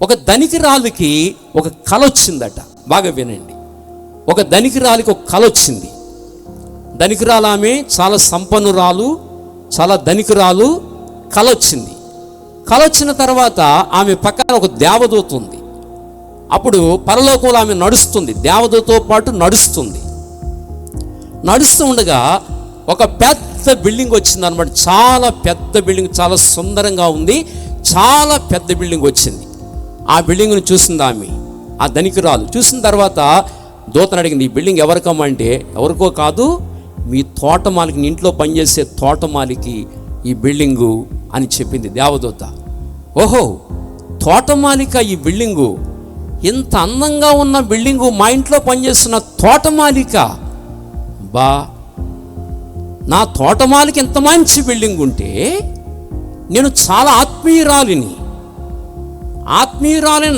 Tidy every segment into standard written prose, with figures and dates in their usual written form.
ఒక ధనికురాలికి ఒక కల వచ్చిందట. బాగా వినండి. ఒక ధనికురాలికి ఒక కల వచ్చింది. ధనికురాలు ఆమె చాలా సంపన్నురాలు, చాలా ధనికురాలు. కల వచ్చింది. కల వచ్చిన తర్వాత ఆమె పక్కన ఒక దేవదూత ఉంది. అప్పుడు పరలోకంలో ఆమె నడుస్తుంది, దేవదూతతో పాటు నడుస్తుంది. నడుస్తూ ఉండగా ఒక పెద్ద బిల్డింగ్ వచ్చింది అనమాట. చాలా పెద్ద బిల్డింగ్, చాలా సుందరంగా ఉంది. చాలా పెద్ద బిల్డింగ్ వచ్చింది. ఆ బిల్డింగ్ను చూసింది ఆమె, ఆ ధనికురాలు. చూసిన తర్వాత దూతను అడిగింది, ఈ బిల్డింగ్ ఎవరికమ్మా అంటే, ఎవరికో కాదు, మీ తోటమాలికి, ఇంట్లో పనిచేసే తోటమాలికి ఈ బిల్డింగు అని చెప్పింది దేవదూత. ఓహో, తోటమాలిక ఈ బిల్డింగు? ఇంత అందంగా ఉన్న బిల్డింగు, మా ఇంట్లో పనిచేస్తున్న తోటమాలిక? బా, నా తోటమాలికి ఇంత మంచి బిల్డింగ్ ఉంటే, నేను చాలా ఆత్మీయురాలిని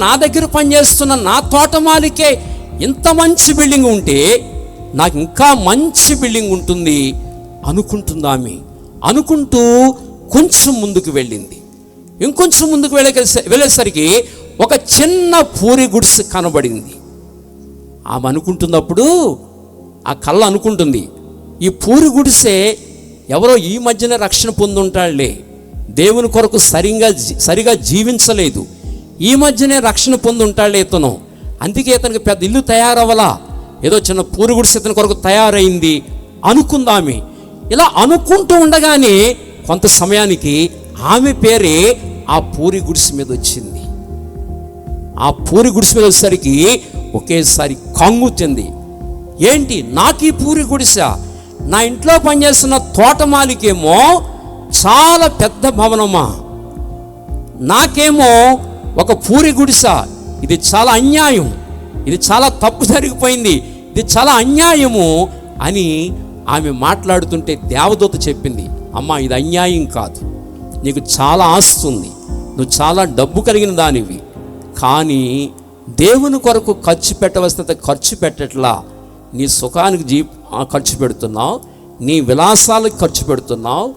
నా దగ్గర పనిచేస్తున్న నా తోటమాలికే ఇంత మంచి బిల్డింగ్ ఉంటే, నాకు ఇంకా మంచి బిల్డింగ్ ఉంటుంది అనుకుంటుందామె. అనుకుంటూ కొంచెం ముందుకు వెళ్ళింది. ఇంకొంచెం ముందుకు వెళ్ళేసరికి ఒక చిన్న పూరి గుడిసె కనబడింది. ఆమె అనుకుంటున్నప్పుడు ఆ కళ్ళ అనుకుంటుంది, ఈ పూరి గుడిసె ఎవరో ఈ మధ్యన రక్షణ పొందుంటాడులే, దేవుని కొరకు సరిగా జీవించలేదు, ఈ మధ్యనే రక్షణ పొందుంటాడులే ఇతను, అందుకే ఇతనికి పెద్ద ఇల్లు తయారవ్వలా, ఏదో చిన్న పూరి గుడిసె ఇతని కొరకు తయారైంది అనుకుందామె. ఇలా అనుకుంటూ ఉండగానే కొంత సమయానికి ఆమె పేరే ఆ పూరి గుడిసె మీద వచ్చింది. ఆ పూరి గుడిసె మీద వచ్చేసరికి ఒకేసారి కంగుతింది. ఏంటి, నాకు ఈ పూరి గుడిసె? నా ఇంట్లో పనిచేస్తున్న తోటమాలికేమో చాలా పెద్ద భవనమా, నాకేమో ఒక పూరి గుడిసె? ఇది చాలా అన్యాయం, ఇది చాలా తప్పు జరిగిపోయింది, ఇది చాలా అన్యాయము అని ఆమె మాట్లాడుతుంటే దేవదూత చెప్పింది, అమ్మా, ఇది అన్యాయం కాదు, నీకు చాలా ఆస్తి ఉంది, నువ్వు చాలా డబ్బు కలిగిన దానివి, కానీ దేవుని కొరకు ఖర్చు పెట్టవలసినంత ఖర్చు పెట్టట్లా. నీ సుఖానికి ఖర్చు పెడుతున్నావు, నీ విలాసాలకు ఖర్చు పెడుతున్నావు,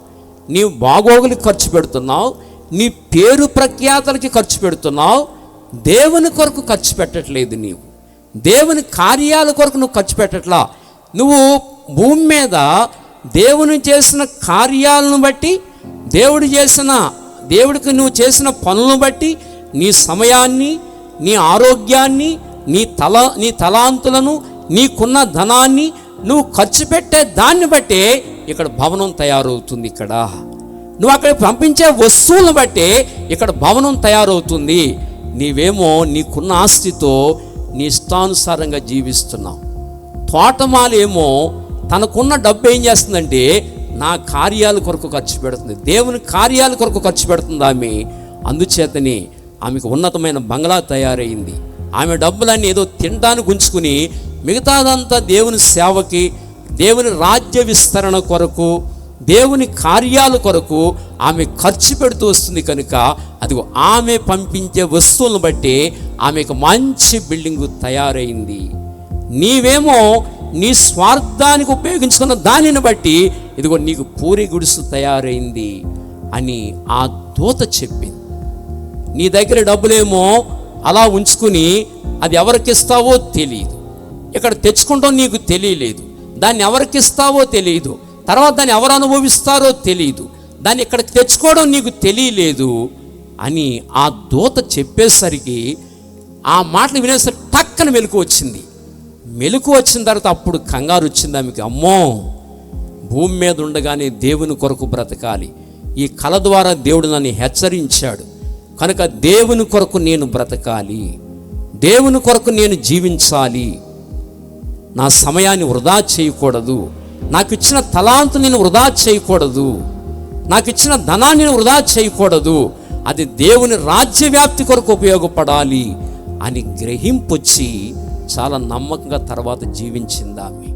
నీ బాగోగులకు ఖర్చు పెడుతున్నావు, నీ పేరు ప్రఖ్యాతలకి ఖర్చు పెడుతున్నావు. దేవుని కొరకు ఖర్చు పెట్టట్లేదు, నీవు దేవుని కార్యాల కొరకు నువ్వు ఖర్చు పెట్టట్లా. నువ్వు భూమి మీద దేవుని చేసిన కార్యాలను బట్టి, దేవుడికి నువ్వు చేసిన పనులను బట్టి నీ సమయాన్ని, నీ ఆరోగ్యాన్ని, నీ తలాంతులను, నీకున్న ధనాన్ని నువ్వు ఖర్చు పెట్టే దాన్ని బట్టే ఇక్కడ భవనం తయారవుతుంది. ఇక్కడ నువ్వు అక్కడ పంపించే వస్తువులను బట్టే ఇక్కడ భవనం తయారవుతుంది. నీవేమో నీకున్న ఆస్తితో నీ ఇష్టానుసారంగా జీవిస్తున్నావు. తోటమాలేమో తనకున్న డబ్బు ఏం చేస్తుందంటే నా కార్యాల కొరకు ఖర్చు పెడుతుంది, దేవుని కార్యాల కొరకు ఖర్చు పెడుతుంది ఆమె. అందుచేతనే ఆమెకు ఉన్నతమైన బంగ్లా తయారైంది. ఆమె డబ్బులన్నీ ఏదో తినడానికి ఉంచుకుని మిగతాదంతా దేవుని సేవకి, దేవుని రాజ్య విస్తరణ కొరకు, దేవుని కార్యాల కొరకు ఆమె ఖర్చు పెడుతూ వస్తుంది. కనుక అది ఆమె పంపించే వస్తువులను బట్టి ఆమెకు మంచి బిల్డింగు తయారైంది. నీవేమో నీ స్వార్థానికి ఉపయోగించుకున్న దానిని బట్టి ఇదిగో నీకు పూరి గుడిసు తయారైంది అని ఆ దూత చెప్పింది. నీ దగ్గర డబ్బులేమో అలా ఉంచుకుని అది ఎవరికిస్తావో తెలియదు, ఇక్కడ తెచ్చుకుంటావు నీకు తెలియలేదు, దాన్ని ఎవరికిస్తావో తెలియదు, తర్వాత దాన్ని ఎవరు అనుభవిస్తారో తెలియదు, దాన్ని ఇక్కడ తెచ్చుకోవడం నీకు తెలియలేదు అని ఆ దూత చెప్పేసరికి, ఆ మాటలు వినేసరికి టక్కన మెలకు వచ్చింది. మెలకు వచ్చిన తర్వాత అప్పుడు కంగారు వచ్చింది ఆమెకి. అమ్మో, భూమి మీద ఉండగానే దేవుని కొరకు బ్రతకాలి, ఈ కళ ద్వారా దేవుడు నన్ను హెచ్చరించాడు కనుక దేవుని కొరకు నేను బ్రతకాలి, దేవుని కొరకు నేను జీవించాలి, నా సమయాన్ని వృధా చేయకూడదు, నాకు ఇచ్చిన తలాంతు నేను వృధా చేయకూడదు, నాకు ఇచ్చిన ధనాన్ని నేను వృధా చేయకూడదు, అది దేవుని రాజ్య వ్యాప్తి కొరకు ఉపయోగపడాలి అని గ్రహింపొచ్చి చాలా నమ్మకంగా తర్వాత జీవించింది ఆమె.